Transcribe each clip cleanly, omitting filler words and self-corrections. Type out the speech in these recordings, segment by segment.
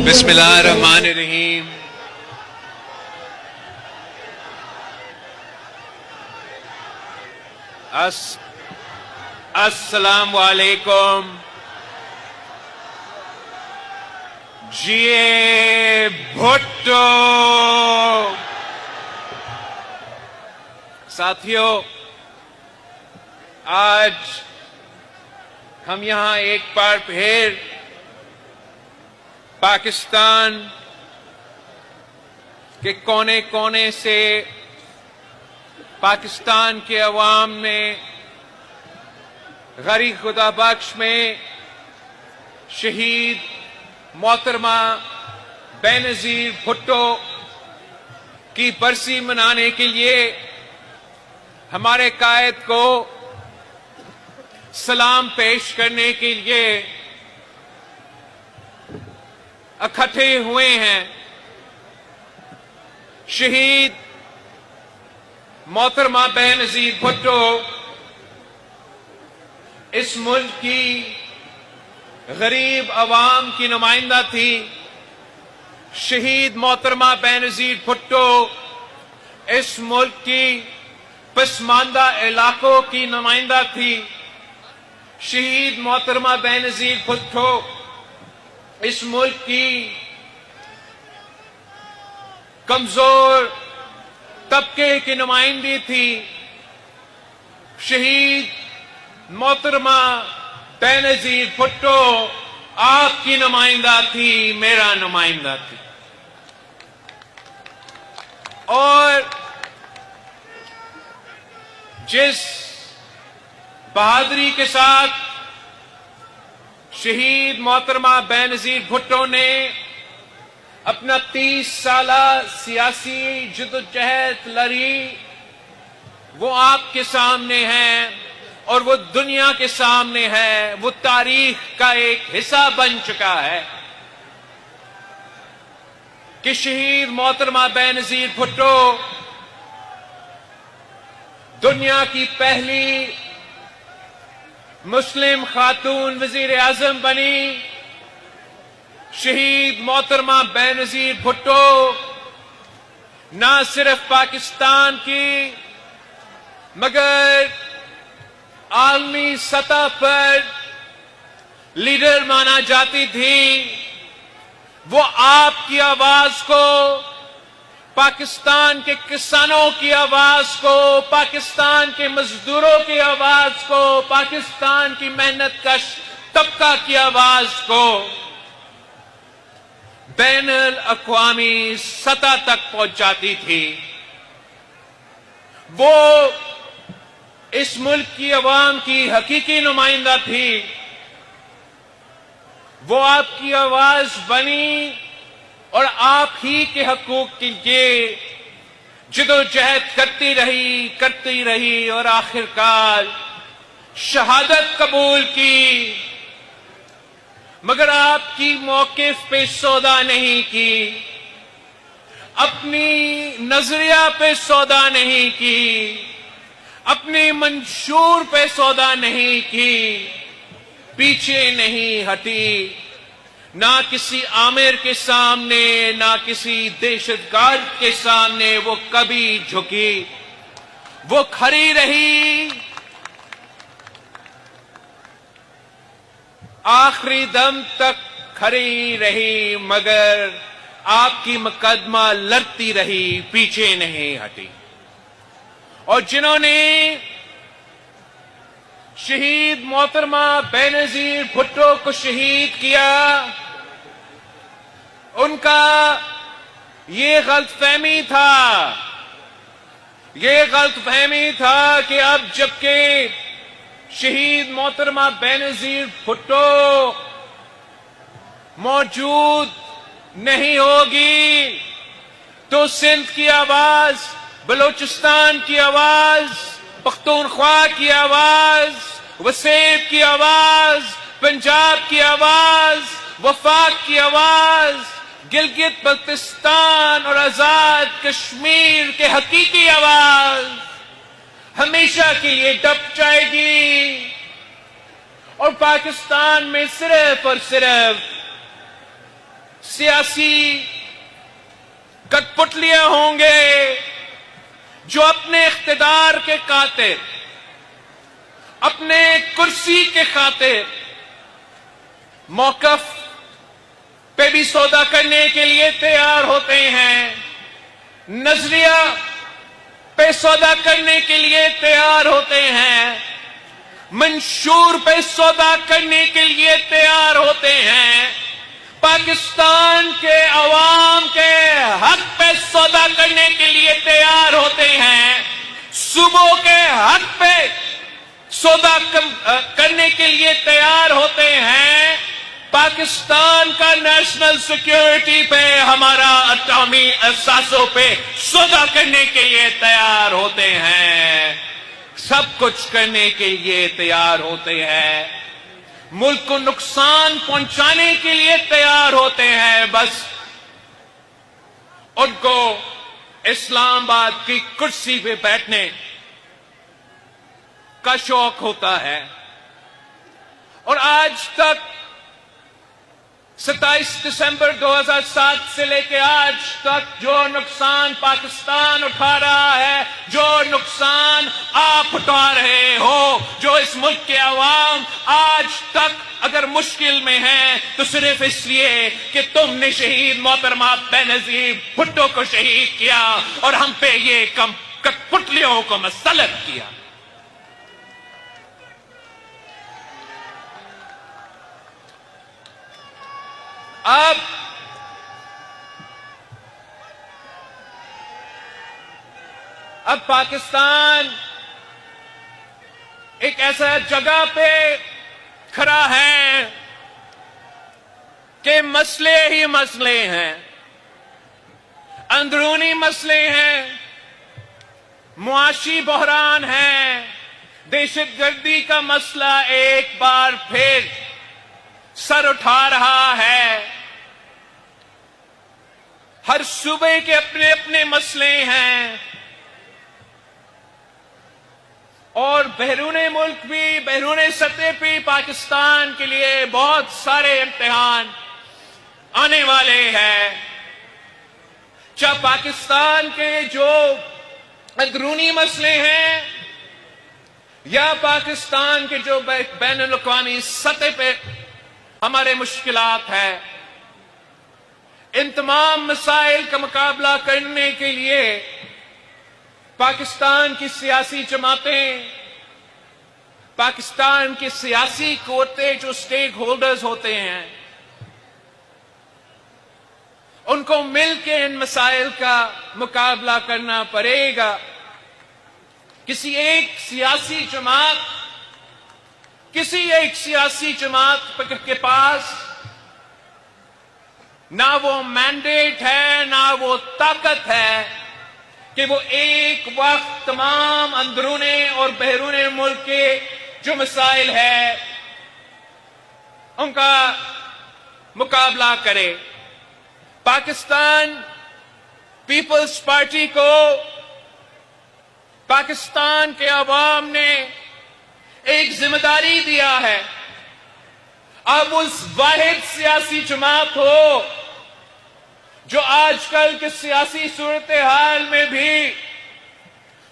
بسم اللہ الرحمن الرحیم۔ السلام علیکم۔ جیے بھٹو۔ ساتھیو، آج ہم یہاں ایک بار پھر پاکستان کے کونے کونے سے پاکستان کے عوام نے غریب خدا بخش میں شہید محترمہ بے نظیر بھٹو کی برسی منانے کے لیے ہمارے قائد کو سلام پیش کرنے کے لیے اکٹھے ہوئے ہیں۔ شہید محترمہ بے نظیر بھٹو اس ملک کی غریب عوام کی نمائندہ تھی۔ شہید محترمہ بے نظیر بھٹو اس ملک کی پسماندہ علاقوں کی نمائندہ تھی۔ شہید محترمہ بے نظیر بھٹو اس ملک کی کمزور طبقے کی نمائندی تھی۔ شہید محترمہ بے نظیر بھٹو آپ کی نمائندہ تھی، میرا نمائندہ تھی۔ اور جس بہادری کے ساتھ شہید محترمہ بے نظیر بھٹو نے اپنا 30 سالہ سیاسی جدوجہد لڑی، وہ آپ کے سامنے ہے اور وہ دنیا کے سامنے ہے، وہ تاریخ کا ایک حصہ بن چکا ہے کہ شہید محترمہ بے نظیر بھٹو دنیا کی پہلی مسلم خاتون وزیر اعظم بنی۔ شہید محترمہ بے نظیر بھٹو نہ صرف پاکستان کی مگر عالمی سطح پر لیڈر مانا جاتی تھی۔ وہ آپ کی آواز کو، پاکستان کے کسانوں کی آواز کو، پاکستان کے مزدوروں کی آواز کو، پاکستان کی محنت کش طبقہ کی آواز کو بین الاقوامی سطح تک پہنچاتی تھی۔ وہ اس ملک کی عوام کی حقیقی نمائندہ تھی۔ وہ آپ کی آواز بنی اور آپ ہی کے حقوق کے لیے جدوجہد کرتی رہی اور آخرکار شہادت قبول کی، مگر آپ کی موقف پہ سودا نہیں کی، اپنی نظریہ پہ سودا نہیں کی، اپنی منشور پہ سودا نہیں کی، پیچھے نہیں ہٹی، نہ کسی آمر کے سامنے نہ کسی دہشت گرد کے سامنے وہ کبھی جھکی۔ وہ کھڑی رہی، آخری دم تک کھڑی رہی، مگر آپ کی مقدمہ لڑتی رہی، پیچھے نہیں ہٹی۔ اور جنہوں نے شہید محترمہ بے نظیر بھٹو کو شہید کیا، ان کا یہ غلط فہمی تھا کہ اب جبکہ شہید محترمہ بے نظیر بھٹو موجود نہیں ہوگی تو سندھ کی آواز، بلوچستان کی آواز، پختونخوا کی آواز، وسیب کی آواز، پنجاب کی آواز، وفاق کی آواز، گلگت بلتستان اور آزاد کشمیر کے حقیقی آواز ہمیشہ کے لیے دب جائے گی، اور پاکستان میں صرف اور صرف سیاسی کٹپٹلیاں ہوں گے جو اپنے اقتدار کے خاطر، اپنے کرسی کے خاطر موقف پہ بھی سودا کرنے کے لیے تیار ہوتے ہیں، نظریہ پہ سودا کرنے کے لیے تیار ہوتے ہیں، منشور پہ سودا کرنے کے لیے تیار ہوتے ہیں، پاکستان کے عوام کے حق پہ سودا کرنے کے لیے تیار ہوتے ہیں، صوبوں کے حق پہ سودا کرنے کے لیے تیار ہوتے ہیں، پاکستان کا نیشنل سیکیورٹی پہ، ہمارا اٹامی احساسوں پہ سودا کرنے کے لیے تیار ہوتے ہیں، سب کچھ کرنے کے لیے تیار ہوتے ہیں، ملک کو نقصان پہنچانے کے لیے تیار ہوتے ہیں، بس ان کو اسلام آباد کی کرسی پہ بیٹھنے کا شوق ہوتا ہے۔ اور آج تک 27 دسمبر 2007 سے لے کے آج تک جو نقصان پاکستان اٹھا رہا ہے، جو نقصان آپ اٹھا رہے ہو، جو اس ملک کے عوام آج تک اگر مشکل میں ہیں تو صرف اس لیے کہ تم نے شہید محترمہ بینظیر بھٹو کو شہید کیا اور ہم پہ یہ کٹپٹلیوں کو مسلط کیا۔ اب پاکستان ایک ایسا جگہ پہ کھڑا ہے کہ مسئلے ہی مسئلے ہیں، اندرونی مسئلے ہیں، معاشی بحران ہے، دہشت گردی کا مسئلہ ایک بار پھر سر اٹھا رہا ہے، ہر صوبے کے اپنے اپنے مسئلے ہیں، اور بیرون ملک بھی، بیرون سطح پہ پاکستان کے لیے بہت سارے امتحان آنے والے ہیں، چاہے پاکستان کے جو اندرونی مسئلے ہیں یا پاکستان کے جو بین الاقوامی سطح پہ ہمارے مشکلات ہیں، ان تمام مسائل کا مقابلہ کرنے کے لیے پاکستان کی سیاسی جماعتیں، پاکستان کی سیاسی قوتیں جو سٹیک ہولڈرز ہوتے ہیں، ان کو مل کے ان مسائل کا مقابلہ کرنا پڑے گا۔ کسی ایک سیاسی جماعت کے پاس نہ وہ مینڈیٹ ہے، نہ وہ طاقت ہے کہ وہ ایک وقت تمام اندرونے اور بیرون ملک کے جو مسائل ہے ان کا مقابلہ کرے۔ پاکستان پیپلز پارٹی کو پاکستان کے عوام نے ایک ذمہ داری دیا ہے، اب اس واحد سیاسی جماعت ہو جو آج کل کے سیاسی صورتحال میں بھی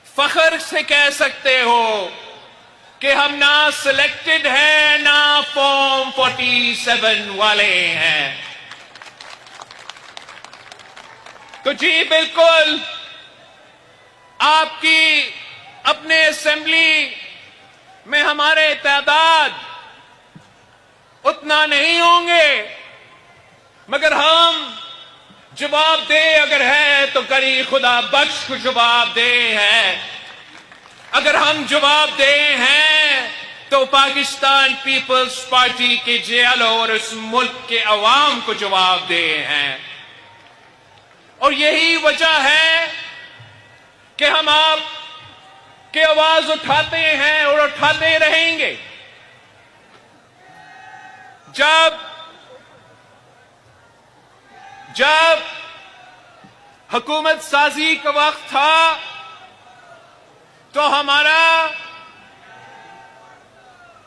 فخر سے کہہ سکتے ہو کہ ہم نہ سلیکٹڈ ہیں نہ فارم 47 والے ہیں۔ تو جی بالکل آپ کی اپنے اسمبلی میں ہمارے تعداد اتنا نہیں ہوں گے، مگر ہم جواب دے اگر ہے تو کری خدا بخش کو جواب دے ہے۔ اگر ہم جواب دے ہیں تو پاکستان پیپلز پارٹی کے جیلوں اور اس ملک کے عوام کو جواب دے ہیں، اور یہی وجہ ہے کہ ہم آپ کی آواز اٹھاتے ہیں اور اٹھاتے رہیں گے۔ جب حکومت سازی کا وقت تھا تو ہمارا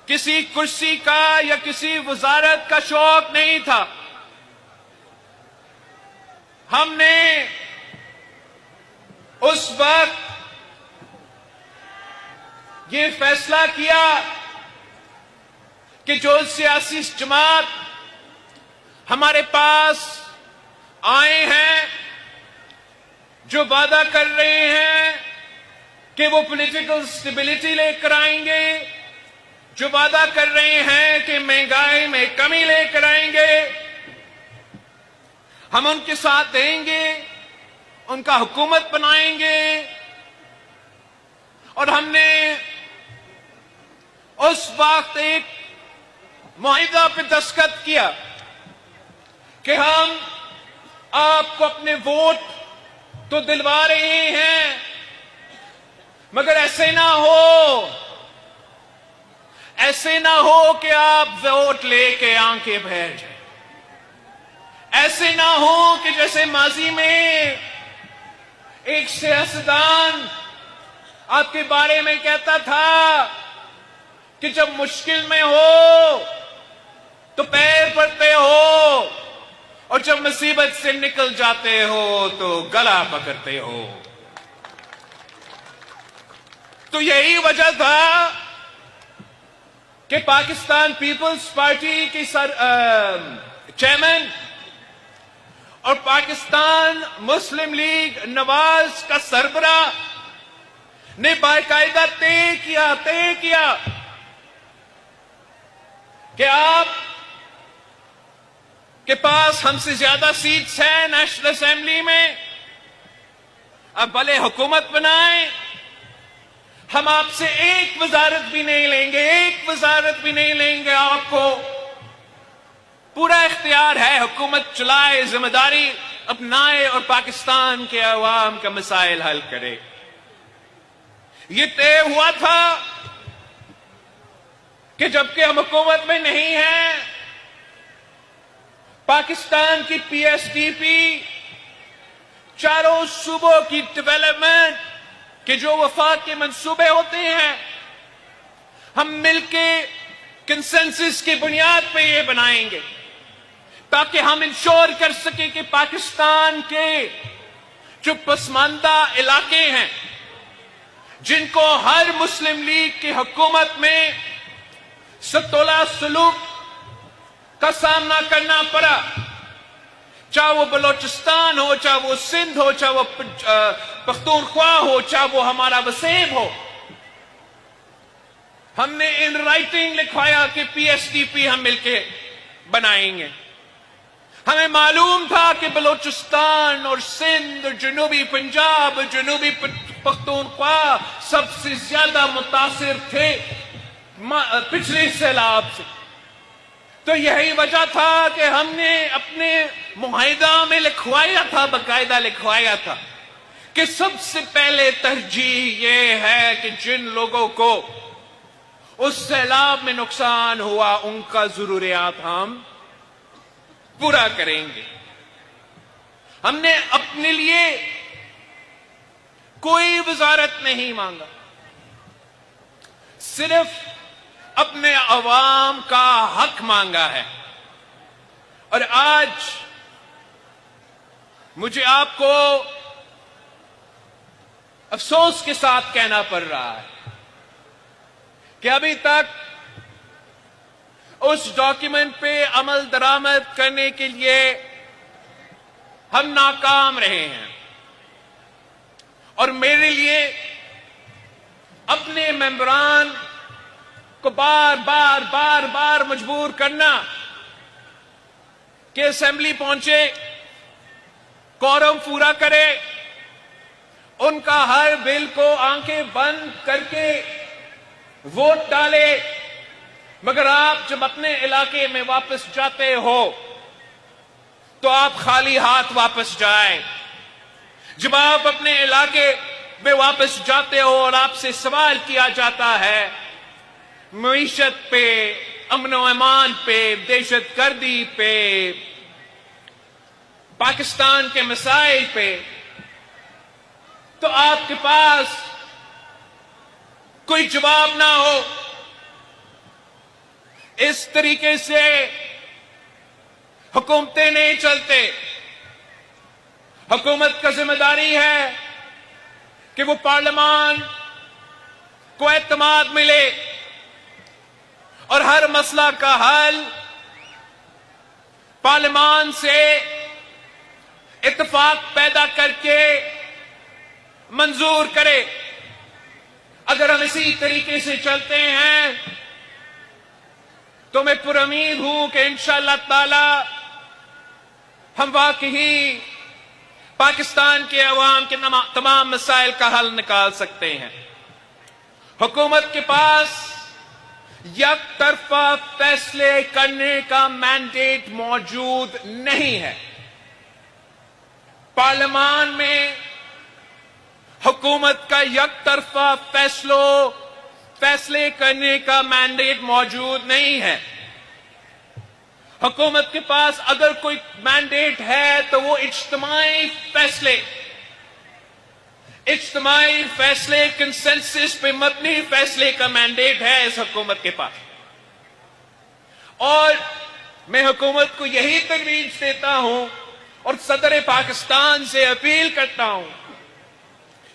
کسی کرسی کا یا کسی وزارت کا شوق نہیں تھا، ہم نے اس وقت یہ فیصلہ کیا کہ جو سیاسی جماعت ہمارے پاس آئے ہیں، جو وعدہ کر رہے ہیں کہ وہ پولیٹیکل سٹیبلٹی لے کر آئیں گے، جو وعدہ کر رہے ہیں کہ مہنگائی میں کمی لے کر آئیں گے، ہم ان کے ساتھ دیں گے، ان کا حکومت بنائیں گے۔ اور ہم نے اس وقت ایک معاہدہ پہ دستخط کیا کہ ہم آپ کو اپنے ووٹ تو دلوا رہے ہیں، مگر ایسے نہ ہو کہ آپ ووٹ لے کے آنکھیں بھر جائیں، ایسے نہ ہو کہ جیسے ماضی میں ایک سیاستدان آپ کے بارے میں کہتا تھا کہ جب مشکل میں ہو تو پیر پڑتے ہو اور جب مصیبت سے نکل جاتے ہو تو گلا پکڑتے ہو۔ تو یہی وجہ تھا کہ پاکستان پیپلز پارٹی کی چیئرمین اور پاکستان مسلم لیگ نواز کا سربراہ نے باقاعدہ طے کیا کہ آپ کے پاس ہم سے زیادہ سیٹس ہیں نیشنل اسمبلی میں، اب بھلے حکومت بنائیں، ہم آپ سے ایک وزارت بھی نہیں لیں گے، آپ کو پورا اختیار ہے، حکومت چلائے، ذمہ داری اپنائے اور پاکستان کے عوام کا مسائل حل کرے۔ یہ طے ہوا تھا کہ جبکہ ہم حکومت میں نہیں ہیں، پاکستان کی پی ایس ٹی پی چاروں صوبوں کی ڈیولپمنٹ کے جو وفاق کے منصوبے ہوتے ہیں، ہم مل کے کنسنسس کی بنیاد پہ یہ بنائیں گے تاکہ ہم انشور کر سکیں کہ پاکستان کے جو پسماندہ علاقے ہیں، جن کو ہر مسلم لیگ کی حکومت میں ستولہ سلوک کا سامنا کرنا پڑا، چاہے وہ بلوچستان ہو، چاہے وہ سندھ ہو، چاہے وہ پختونخوا ہو، چاہے وہ ہمارا وسیب ہو، ہم نے ان رائٹنگ لکھوایا کہ پی ایس ٹی پی ہم مل کے بنائیں گے۔ ہمیں معلوم تھا کہ بلوچستان اور سندھ اور جنوبی پنجاب اور جنوبی پختونخوا سب سے زیادہ متاثر تھے پچھلے سیلاب سے، تو یہی وجہ تھا کہ ہم نے اپنے معاہدہ میں باقاعدہ لکھوایا تھا کہ سب سے پہلے ترجیح یہ ہے کہ جن لوگوں کو اس سیلاب میں نقصان ہوا ان کا ضروریات ہم پورا کریں گے۔ ہم نے اپنے لیے کوئی وزارت نہیں مانگا، صرف اپنے عوام کا حق مانگا ہے۔ اور آج مجھے آپ کو افسوس کے ساتھ کہنا پڑ رہا ہے کہ ابھی تک اس ڈاکیومنٹ پہ عمل درآمد کرنے کے لیے ہم ناکام رہے ہیں، اور میرے لیے اپنے ممبران کو بار بار مجبور کرنا کہ اسمبلی پہنچے، کورم پورا کرے، ان کا ہر بل کو آنکھیں بند کر کے ووٹ ڈالے، مگر آپ جب اپنے علاقے میں واپس جاتے ہو تو آپ خالی ہاتھ واپس جائیں۔ جب آپ اپنے علاقے میں واپس جاتے ہو اور آپ سے سوال کیا جاتا ہے معیشت پہ، امن و امان پہ، دہشت گردی پہ، پاکستان کے مسائل پہ، تو آپ کے پاس کوئی جواب نہ ہو، اس طریقے سے حکومتیں نہیں چلتے۔ حکومت کا ذمہ داری ہے کہ وہ پارلیمان کو اعتماد ملے اور ہر مسئلہ کا حل پارلیمان سے اتفاق پیدا کر کے منظور کرے. اگر ہم اسی طریقے سے چلتے ہیں تو میں پر امید ہوں کہ انشاءاللہ تعالی ہم واقعی پاکستان کے عوام کے تمام مسائل کا حل نکال سکتے ہیں. حکومت کے پاس یک طرفہ فیصلے کرنے کا مینڈیٹ موجود نہیں ہے. پارلیمان میں حکومت کا یک طرفہ فیصلے کرنے کا مینڈیٹ موجود نہیں ہے. حکومت کے پاس اگر کوئی مینڈیٹ ہے تو وہ اجتماعی فیصلے کنسنسس پہ مبنی فیصلے کا مینڈیٹ ہے اس حکومت کے پاس. اور میں حکومت کو یہی تجویز دیتا ہوں اور صدر پاکستان سے اپیل کرتا ہوں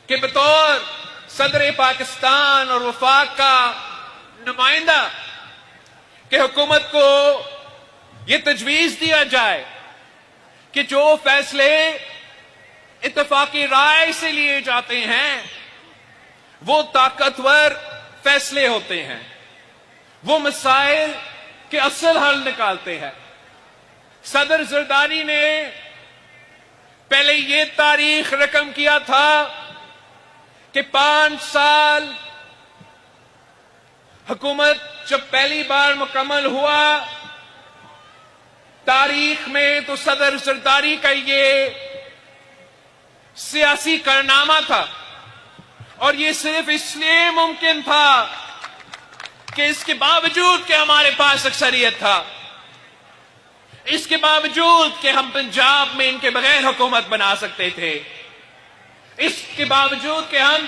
کہ بطور صدر پاکستان اور وفاق کا نمائندہ کہ حکومت کو یہ تجویز دیا جائے کہ جو فیصلے اتفاقی رائے سے لیے جاتے ہیں وہ طاقتور فیصلے ہوتے ہیں، وہ مسائل کے اصل حل نکالتے ہیں. صدر زرداری نے پہلے یہ تاریخ رقم کیا تھا کہ 5 سال حکومت جب پہلی بار مکمل ہوا تاریخ میں تو صدر زرداری کا یہ سیاسی کارنامہ تھا اور یہ صرف اس لیے ممکن تھا کہ اس کے باوجود کہ ہمارے پاس اکثریت تھا، اس کے باوجود کہ ہم پنجاب میں ان کے بغیر حکومت بنا سکتے تھے، اس کے باوجود کہ ہم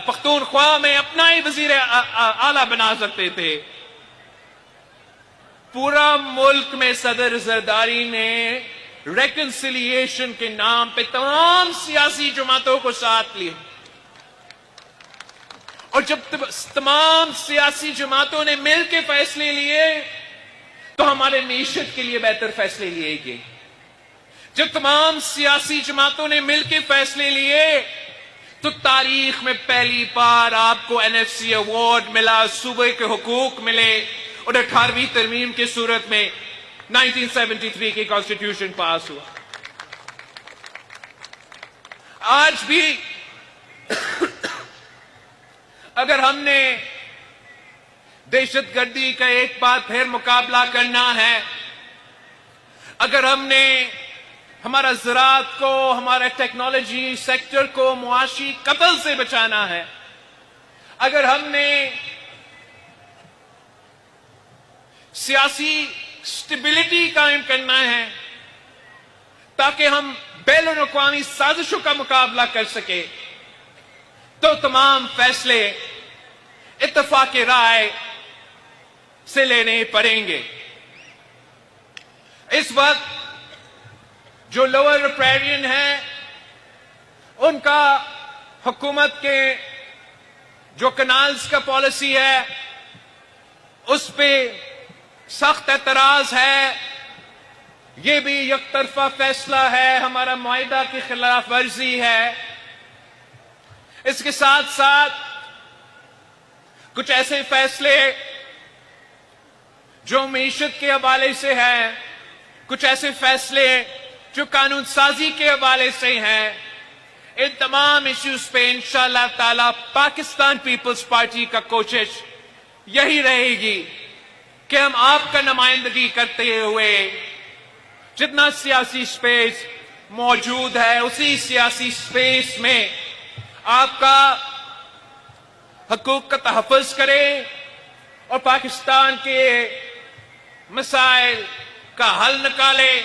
پختونخوا میں اپنا ہی وزیر اعلیٰ بنا سکتے تھے. پورا ملک میں صدر زرداری نے ریکنسیلیشن کے نام پہ تمام سیاسی جماعتوں کو ساتھ لیا اور جب تمام سیاسی جماعتوں نے مل کے فیصلے لیے تو ہمارے معیشت کے لیے بہتر فیصلے لیے گئے. جب تمام سیاسی جماعتوں نے مل کے فیصلے لیے تو تاریخ میں پہلی بار آپ کو NFC ایوارڈ ملا، صوبے کے حقوق ملے اور 18ویں ترمیم کی صورت میں 1973 کی کانسٹیٹیوشن پاس ہوا. آج بھی اگر ہم نے دہشت گردی کا ایک بار پھر مقابلہ کرنا ہے، اگر ہم نے ہمارا زراعت کو، ہمارا ٹیکنالوجی سیکٹر کو معاشی قتل سے بچانا ہے، اگر ہم نے سیاسی سٹیبلٹی قائم کرنا ہے تاکہ ہم بین الاقوامی سازشوں کا مقابلہ کر سکیں، تو تمام فیصلے اتفاق رائے سے لینے پڑیں گے. اس وقت جو لوور ریپیرین ہیں ان کا حکومت کے جو کنالز کا پالیسی ہے اس پہ سخت اعتراض ہے. یہ بھی یک طرفہ فیصلہ ہے، ہمارا معاہدہ کی خلاف ورزی ہے. اس کے ساتھ ساتھ کچھ ایسے فیصلے جو معیشت کے حوالے سے ہیں، کچھ ایسے فیصلے جو قانون سازی کے حوالے سے ہیں، ان تمام ایشوز پہ انشاءاللہ تعالی پاکستان پیپلز پارٹی کا کوشش یہی رہے گی کہ ہم آپ کا نمائندگی کرتے ہوئے جتنا سیاسی سپیس موجود ہے اسی سیاسی سپیس میں آپ کا حقوق کا تحفظ کریں اور پاکستان کے مسائل کا حل نکالیں.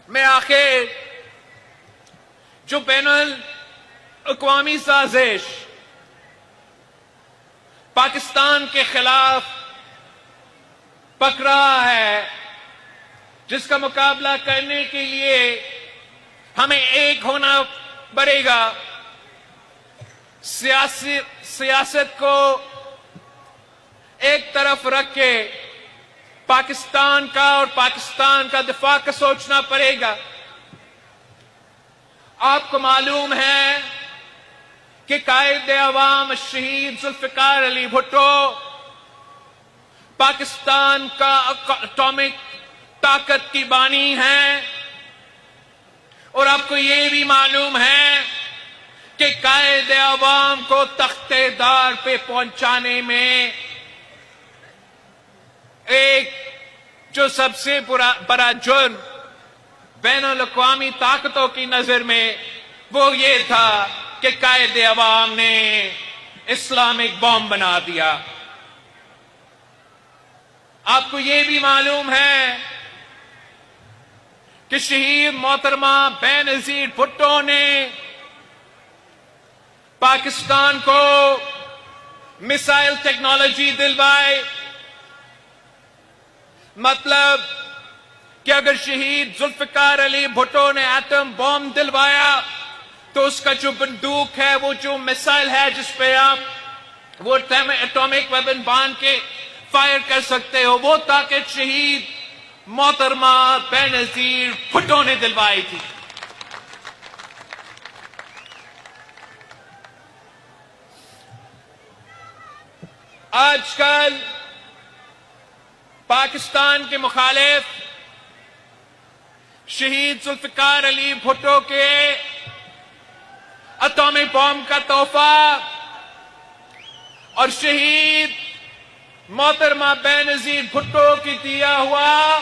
میں آخر جو بین الاقوامی سازش پاکستان کے خلاف پک رہا ہے، جس کا مقابلہ کرنے کے لیے ہمیں ایک ہونا پڑے گا. سیاست کو ایک طرف رکھ کے پاکستان کا اور پاکستان کا دفاع کا سوچنا پڑے گا. آپ کو معلوم ہے کہ قائد عوام شہید ذوالفقار علی بھٹو پاکستان کا اٹامک طاقت کی بانی ہیں، اور آپ کو یہ بھی معلوم ہے کہ قائد عوام کو تخت دار پہ پہنچانے میں ایک جو سب سے بڑا جرم بین الاقوامی طاقتوں کی نظر میں وہ یہ تھا کہ قائد عوام نے اسلامک بم بنا دیا. آپ کو یہ بھی معلوم ہے کہ شہید محترمہ بے نظیر بھٹو نے پاکستان کو میسائل ٹیکنالوجی دلوائی. مطلب کہ اگر شہید ذوالفقار علی بھٹو نے ایٹم بم دلوایا تو اس کا جو بندوق ہے، وہ جو میسائل ہے جس پہ آپ وہ ایٹامک ویپن باندھ کے فائر کر سکتے ہو، وہ طاقت شہید محترمہ بے نظیر بھٹو نے دلوائی تھی. آج کل پاکستان کے مخالف شہید ذوالفقار علی بھٹو کے اٹامک بم کا تحفہ اور شہید محترمہ بے نظیر بھٹو کی دیا ہوا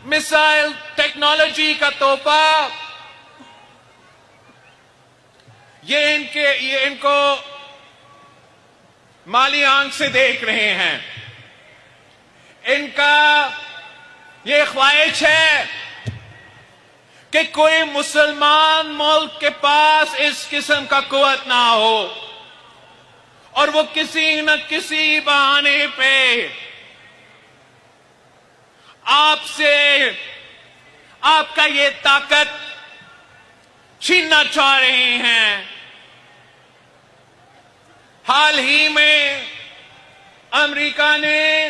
میسائل ٹیکنالوجی کا تحفہ، یہ ان کو مالی آنکھ سے دیکھ رہے ہیں. ان کا یہ خواہش ہے کہ کوئی مسلمان ملک کے پاس اس قسم کا قوت نہ ہو، اور وہ کسی نہ کسی بہانے پہ آپ سے آپ کا یہ طاقت چھیننا چاہ رہے ہیں. حال ہی میں امریکہ نے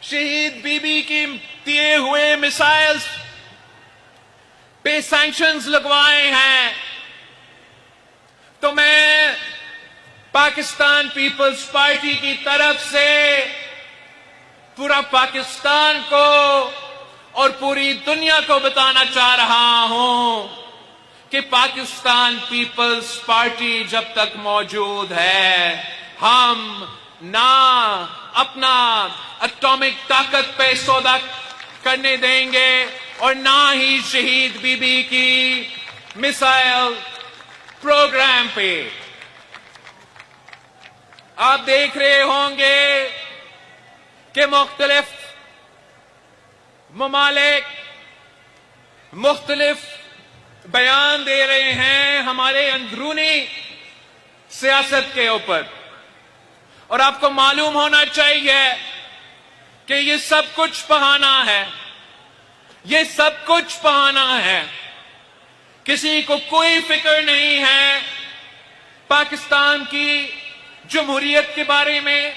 شہید بی بی کی دیے ہوئے میسائلز پہ سینکشنز لگوائے ہیں. تو میں پاکستان پیپلز پارٹی کی طرف سے پورا پاکستان کو اور پوری دنیا کو بتانا چاہ رہا ہوں کہ پاکستان پیپلز پارٹی جب تک موجود ہے، ہم نہ اپنا اٹامک طاقت پہ سودا کرنے دیں گے اور نہ ہی شہید بی بی کی میسائل پروگرام پہ. آپ دیکھ رہے ہوں گے کہ مختلف ممالک مختلف بیان دے رہے ہیں ہمارے اندرونی سیاست کے اوپر، اور آپ کو معلوم ہونا چاہیے کہ یہ سب کچھ بہانہ ہے. یہ سب کچھ بہانہ ہے. کسی کو کوئی فکر نہیں ہے پاکستان کی جمہوریت کے بارے میں،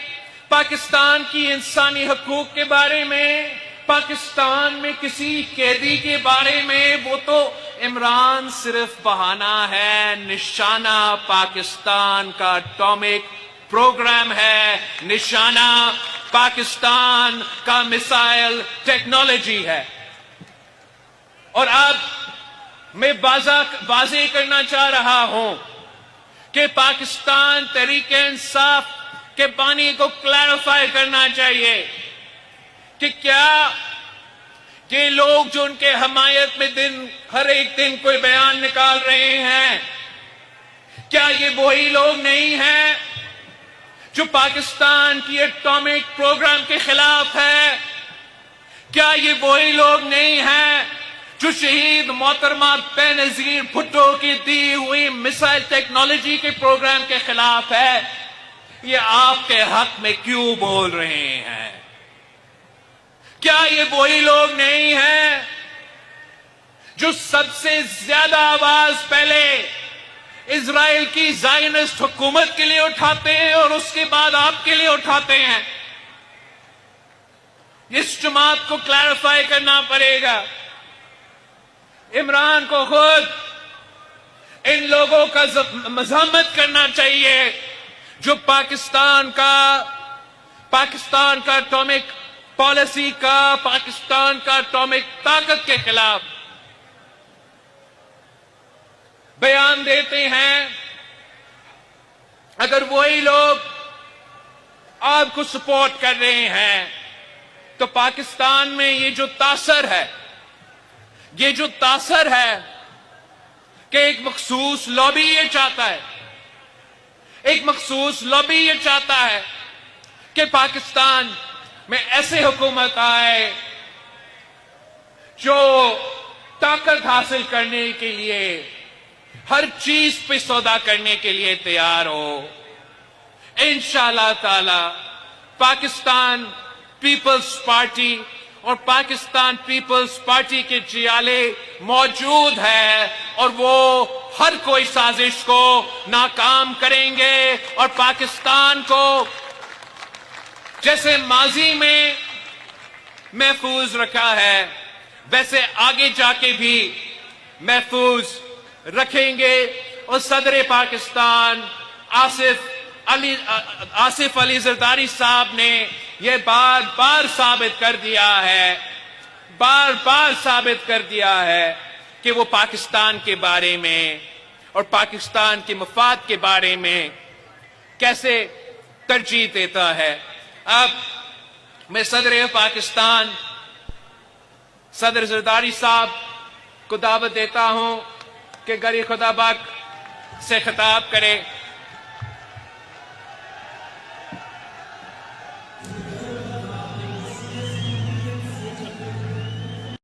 پاکستان کی انسانی حقوق کے بارے میں، پاکستان میں کسی قیدی کے بارے میں. وہ تو عمران صرف بہانہ ہے. نشانہ پاکستان کا اٹامک پروگرام ہے، نشانہ پاکستان کا میسائل ٹیکنالوجی ہے. اور اب میں واضح کرنا چاہ رہا ہوں کہ پاکستان تحریک انصاف کے بانی کو کلیریفائی کرنا چاہیے کہ کیا کہ لوگ جو ان کے حمایت میں ہر ایک دن کوئی بیان نکال رہے ہیں، کیا یہ وہی لوگ نہیں ہیں جو پاکستان کی ایٹامک پروگرام کے خلاف ہے؟ کیا یہ وہی لوگ نہیں ہیں جو شہید محترمہ بے نظیر بھٹو کی دی ہوئی میسائل ٹیکنالوجی کے پروگرام کے خلاف ہے؟ یہ آپ کے حق میں کیوں بول رہے ہیں؟ کیا یہ وہی لوگ نہیں ہیں جو سب سے زیادہ آواز پہلے اسرائیل کی زائنسٹ حکومت کے لیے اٹھاتے ہیں اور اس کے بعد آپ کے لیے اٹھاتے ہیں؟ اس جماعت کو کلیریفائی کرنا پڑے گا. عمران کو خود ان لوگوں کا مذمت کرنا چاہیے جو پاکستان کا اٹامک پالیسی کا، پاکستان کا اٹامک طاقت کے خلاف بیان دیتے ہیں. اگر وہی لوگ آپ کو سپورٹ کر رہے ہیں تو پاکستان میں یہ جو تاثر ہے کہ ایک مخصوص لابی یہ چاہتا ہے کہ پاکستان میں ایسے حکومت آئے جو طاقت حاصل کرنے کے لیے ہر چیز پہ سودا کرنے کے لیے تیار ہو. انشاءاللہ تعالی پاکستان پیپلز پارٹی اور پاکستان پیپلز پارٹی کے جیالے موجود ہے اور وہ ہر کوئی سازش کو ناکام کریں گے اور پاکستان کو جیسے ماضی میں محفوظ رکھا ہے ویسے آگے جا کے بھی محفوظ رکھیں گے. اور صدر پاکستان آصف علی زرداری صاحب نے یہ بار بار ثابت کر دیا ہے کہ وہ پاکستان کے بارے میں اور پاکستان کے مفاد کے بارے میں کیسے ترجیح دیتا ہے. اب میں صدر پاکستان صدر زرداری صاحب کو دعوت دیتا ہوں کہ گر خدا بخش سے خطاب کرے.